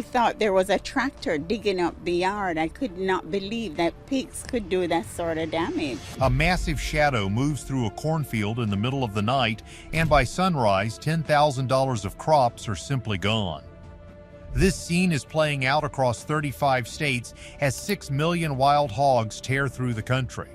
I thought there was a tractor digging up the yard. I could not believe that pigs could do that sort of damage. A massive shadow moves through a cornfield in the middle of the night, and by sunrise, $10,000 of crops are simply gone. This scene is playing out across 35 states as 6 million wild hogs tear through the country.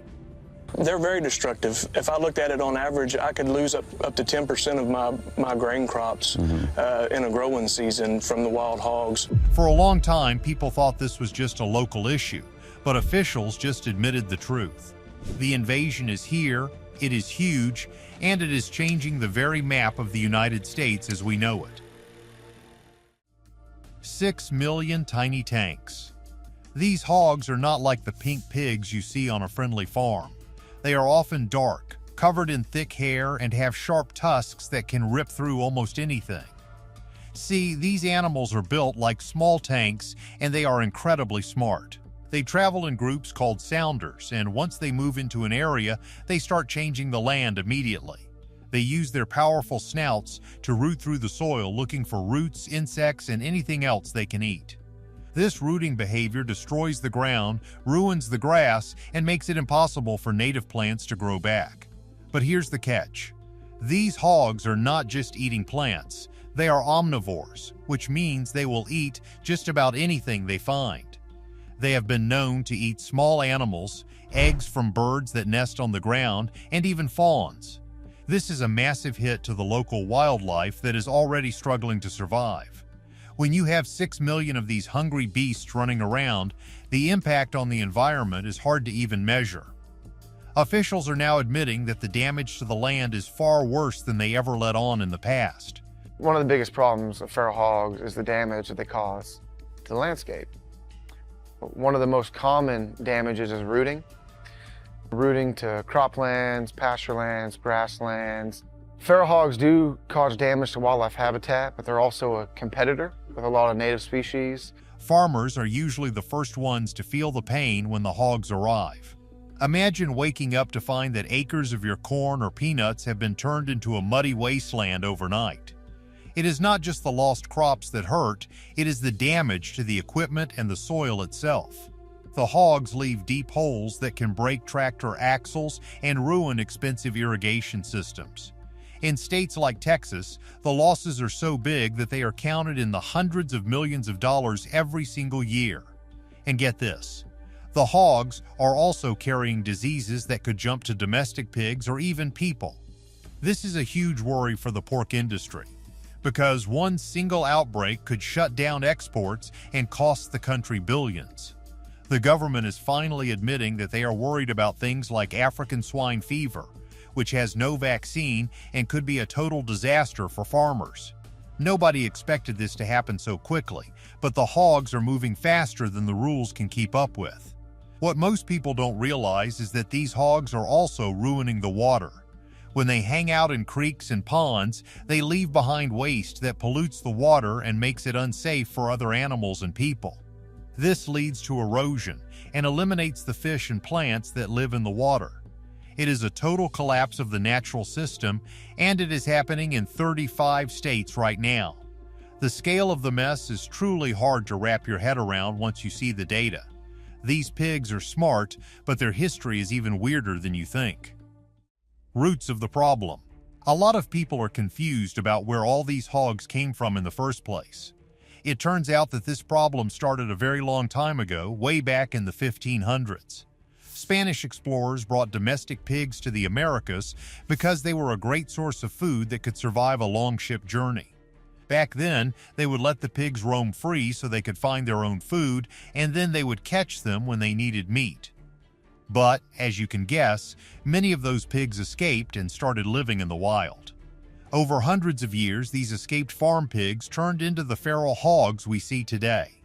They're very destructive. If I looked at it on average, I could lose up to 10% of my grain crops in a growing season from the wild hogs. For a long time, people thought this was just a local issue, but officials just admitted the truth. The invasion is here, it is huge, and it is changing the very map of the United States as we know it. 6 million tiny tanks. These hogs are not like the pink pigs you see on a friendly farm. They are often dark, covered in thick hair, and have sharp tusks that can rip through almost anything. See, these animals are built like small tanks, and they are incredibly smart. They travel in groups called sounders, and once they move into an area, they start changing the land immediately. They use their powerful snouts to root through the soil looking for roots, insects, and anything else they can eat. This rooting behavior destroys the ground, ruins the grass, and makes it impossible for native plants to grow back. But here's the catch. These hogs are not just eating plants, they are omnivores, which means they will eat just about anything they find. They have been known to eat small animals, eggs from birds that nest on the ground, and even fawns. This is a massive hit to the local wildlife that is already struggling to survive. When you have 6 million of these hungry beasts running around, the impact on the environment is hard to even measure. Officials are now admitting that the damage to the land is far worse than they ever let on in the past. One of the biggest problems of feral hogs is the damage that they cause to the landscape. One of the most common damages is rooting. Rooting to croplands, pasture lands, grasslands. Feral hogs do cause damage to wildlife habitat, but they're also a competitor with a lot of native species. Farmers are usually the first ones to feel the pain when the hogs arrive. Imagine waking up to find that acres of your corn or peanuts have been turned into a muddy wasteland overnight. It is not just the lost crops that hurt, it is the damage to the equipment and the soil itself. The hogs leave deep holes that can break tractor axles and ruin expensive irrigation systems. In states like Texas, the losses are so big that they are counted in the hundreds of millions of dollars every single year. And get this, the hogs are also carrying diseases that could jump to domestic pigs or even people. This is a huge worry for the pork industry, because one single outbreak could shut down exports and cost the country billions. The government is finally admitting that they are worried about things like African swine fever, which has no vaccine and could be a total disaster for farmers. Nobody expected this to happen so quickly, but the hogs are moving faster than the rules can keep up with. What most people don't realize is that these hogs are also ruining the water. When they hang out in creeks and ponds, they leave behind waste that pollutes the water and makes it unsafe for other animals and people. This leads to erosion and eliminates the fish and plants that live in the water. It is a total collapse of the natural system, and it is happening in 35 states right now. The scale of the mess is truly hard to wrap your head around once you see the data. These pigs are smart, but their history is even weirder than you think. Roots of the problem. A lot of people are confused about where all these hogs came from in the first place. It turns out that this problem started a very long time ago, way back in the 1500s. Spanish explorers brought domestic pigs to the Americas because they were a great source of food that could survive a long ship journey. Back then, they would let the pigs roam free so they could find their own food, and then they would catch them when they needed meat. But, as you can guess, many of those pigs escaped and started living in the wild. Over hundreds of years, these escaped farm pigs turned into the feral hogs we see today.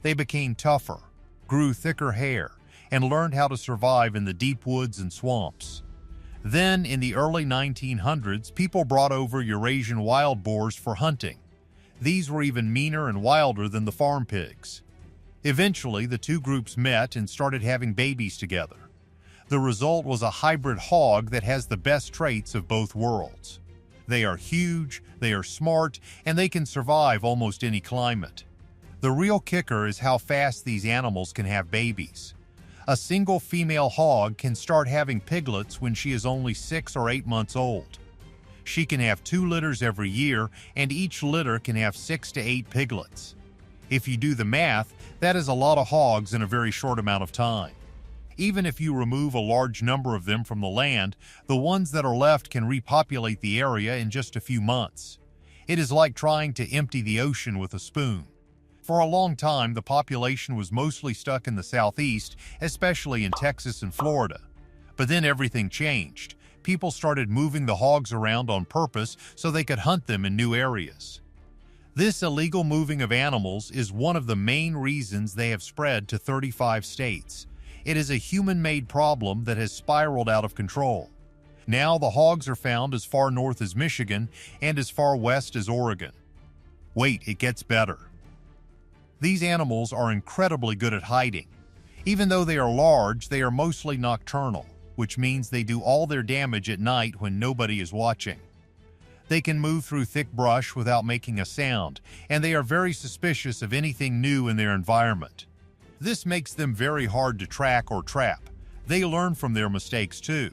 They became tougher, grew thicker hair, and learned how to survive in the deep woods and swamps. Then, in the early 1900s, people brought over Eurasian wild boars for hunting. These were even meaner and wilder than the farm pigs. Eventually, the two groups met and started having babies together. The result was a hybrid hog that has the best traits of both worlds. They are huge, they are smart, and they can survive almost any climate. The real kicker is how fast these animals can have babies. A single female hog can start having piglets when she is only 6 or 8 months old. She can have 2 litters every year, and each litter can have 6 to 8 piglets. If you do the math, that is a lot of hogs in a very short amount of time. Even if you remove a large number of them from the land, the ones that are left can repopulate the area in just a few months. It is like trying to empty the ocean with a spoon. For a long time, the population was mostly stuck in the southeast, especially in Texas and Florida. But then everything changed. People started moving the hogs around on purpose so they could hunt them in new areas. This illegal moving of animals is one of the main reasons they have spread to 35 states. It is a human-made problem that has spiraled out of control. Now the hogs are found as far north as Michigan and as far west as Oregon. Wait, it gets better. These animals are incredibly good at hiding. Even though they are large, they are mostly nocturnal, which means they do all their damage at night when nobody is watching. They can move through thick brush without making a sound, and they are very suspicious of anything new in their environment. This makes them very hard to track or trap. They learn from their mistakes too.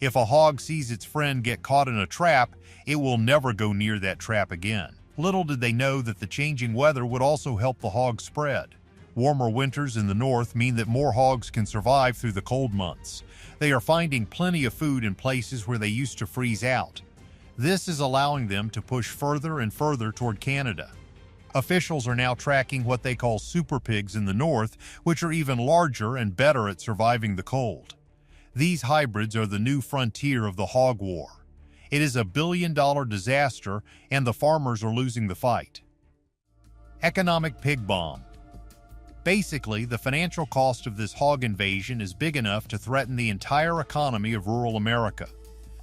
If a hog sees its friend get caught in a trap, it will never go near that trap again. Little did they know that the changing weather would also help the hogs spread. Warmer winters in the north mean that more hogs can survive through the cold months. They are finding plenty of food in places where they used to freeze out. This is allowing them to push further and further toward Canada. Officials are now tracking what they call super pigs in the north, which are even larger and better at surviving the cold. These hybrids are the new frontier of the hog war. It is a billion-dollar disaster, and the farmers are losing the fight. Economic pig bomb. Basically, the financial cost of this hog invasion is big enough to threaten the entire economy of rural America.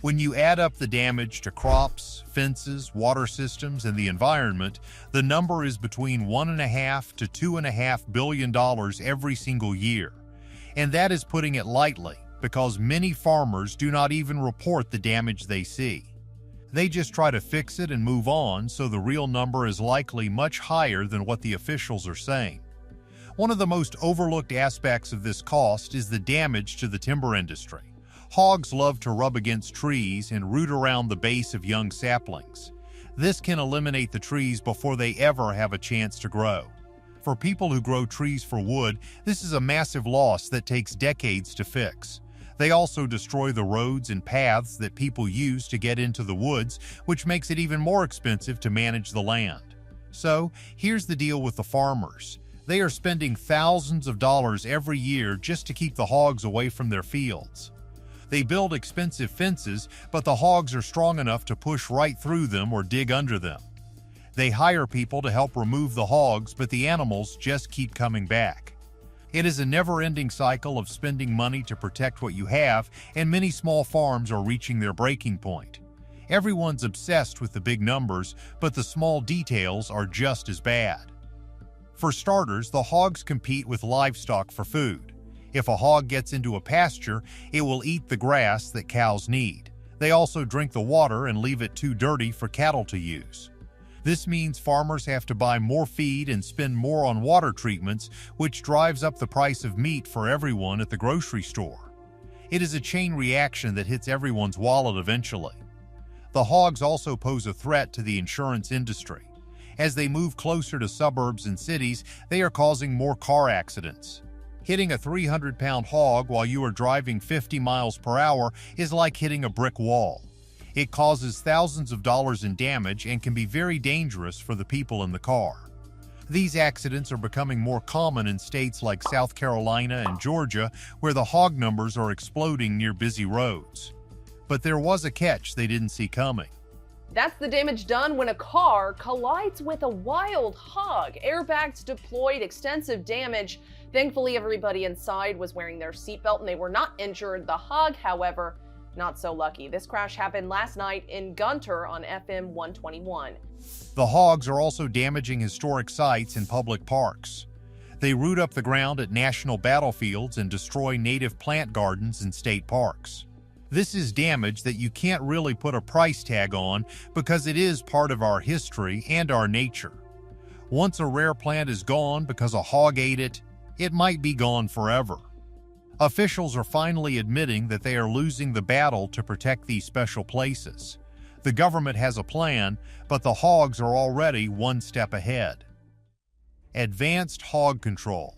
When you add up the damage to crops, fences, water systems, and the environment, the number is between $1.5 to $2.5 billion every single year. And that is putting it lightly, because many farmers do not even report the damage they see. They just try to fix it and move on, so the real number is likely much higher than what the officials are saying. One of the most overlooked aspects of this cost is the damage to the timber industry. Hogs love to rub against trees and root around the base of young saplings. This can eliminate the trees before they ever have a chance to grow. For people who grow trees for wood, this is a massive loss that takes decades to fix. They also destroy the roads and paths that people use to get into the woods, which makes it even more expensive to manage the land. So, here's the deal with the farmers. They are spending thousands of dollars every year just to keep the hogs away from their fields. They build expensive fences, but the hogs are strong enough to push right through them or dig under them. They hire people to help remove the hogs, but the animals just keep coming back. It is a never-ending cycle of spending money to protect what you have, and many small farms are reaching their breaking point. Everyone's obsessed with the big numbers, but the small details are just as bad. For starters, the hogs compete with livestock for food. If a hog gets into a pasture, it will eat the grass that cows need. They also drink the water and leave it too dirty for cattle to use. This means farmers have to buy more feed and spend more on water treatments, which drives up the price of meat for everyone at the grocery store. It is a chain reaction that hits everyone's wallet eventually. The hogs also pose a threat to the insurance industry. As they move closer to suburbs and cities, they are causing more car accidents. Hitting a 300-pound hog while you are driving 50 miles per hour is like hitting a brick wall. It causes thousands of dollars in damage and can be very dangerous for the people in the car. These accidents are becoming more common in states like South Carolina and Georgia, where the hog numbers are exploding near busy roads. But there was a catch they didn't see coming. That's the damage done when a car collides with a wild hog. Airbags deployed, extensive damage. Thankfully, everybody inside was wearing their seatbelt and they were not injured. The hog, however, not so lucky. This crash happened last night in Gunter on FM 121. The hogs are also damaging historic sites in public parks. They root up the ground at national battlefields and destroy native plant gardens in state parks. This is damage that you can't really put a price tag on because it is part of our history and our nature. Once a rare plant is gone because a hog ate it, it might be gone forever. Officials are finally admitting that they are losing the battle to protect these special places. The government has a plan, but the hogs are already one step ahead. Advanced hog control.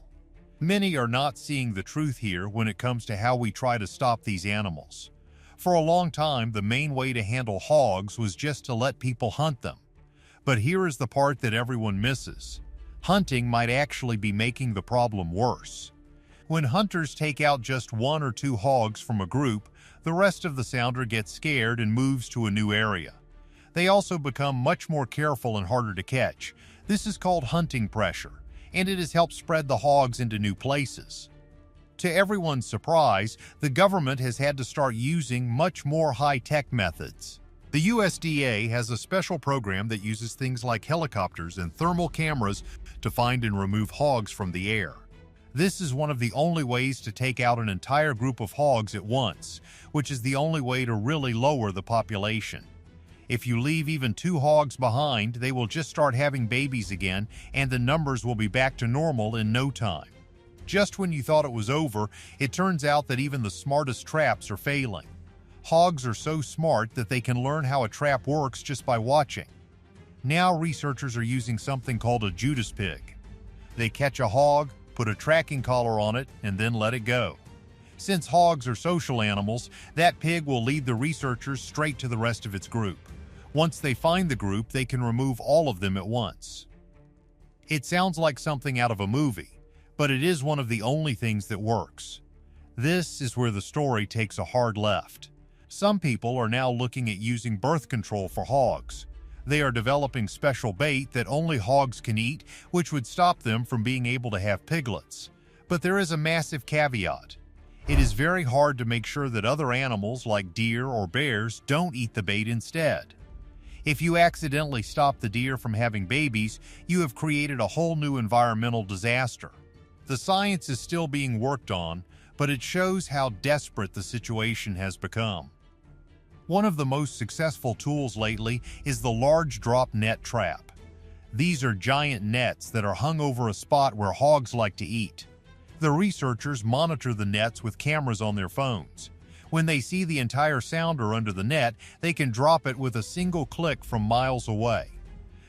Many are not seeing the truth here when it comes to how we try to stop these animals. For a long time, the main way to handle hogs was just to let people hunt them. But here is the part that everyone misses. Hunting might actually be making the problem worse. When hunters take out just 1 or 2 hogs from a group, the rest of the sounder gets scared and moves to a new area. They also become much more careful and harder to catch. This is called hunting pressure, and it has helped spread the hogs into new places. To everyone's surprise, the government has had to start using much more high-tech methods. The USDA has a special program that uses things like helicopters and thermal cameras to find and remove hogs from the air. This is one of the only ways to take out an entire group of hogs at once, which is the only way to really lower the population. If you leave even 2 hogs behind, they will just start having babies again, and the numbers will be back to normal in no time. Just when you thought it was over, it turns out that even the smartest traps are failing. Hogs are so smart that they can learn how a trap works just by watching. Now researchers are using something called a Judas pig. They catch a hog, put a tracking collar on it, and then let it go. Since hogs are social animals, that pig will lead the researchers straight to the rest of its group. Once they find the group, they can remove all of them at once. It sounds like something out of a movie, but it is one of the only things that works. This is where the story takes a hard left. Some people are now looking at using birth control for hogs. They are developing special bait that only hogs can eat, which would stop them from being able to have piglets. But there is a massive caveat. It is very hard to make sure that other animals like deer or bears don't eat the bait instead. If you accidentally stop the deer from having babies, you have created a whole new environmental disaster. The science is still being worked on, but it shows how desperate the situation has become. One of the most successful tools lately is the large drop net trap. These are giant nets that are hung over a spot where hogs like to eat. The researchers monitor the nets with cameras on their phones. When they see the entire sounder under the net, they can drop it with a single click from miles away.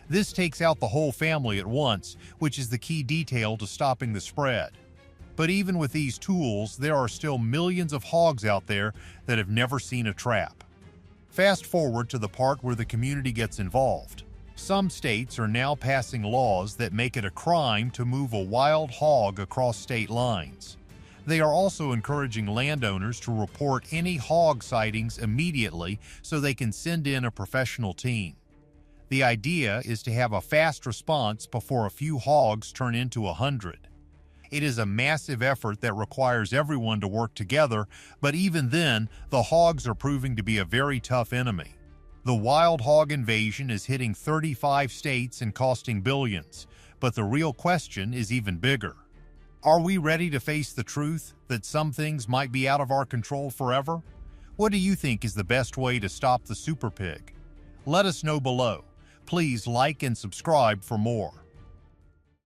This takes out the whole family at once, which is the key detail to stopping the spread. But even with these tools, there are still millions of hogs out there that have never seen a trap. Fast forward to the part where the community gets involved. Some states are now passing laws that make it a crime to move a wild hog across state lines. They are also encouraging landowners to report any hog sightings immediately so they can send in a professional team. The idea is to have a fast response before a few hogs turn into 100. It is a massive effort that requires everyone to work together, but even then, the hogs are proving to be a very tough enemy. The wild hog invasion is hitting 35 states and costing billions, but the real question is even bigger. Are we ready to face the truth that some things might be out of our control forever? What do you think is the best way to stop the super pig? Let us know below. Please like and subscribe for more.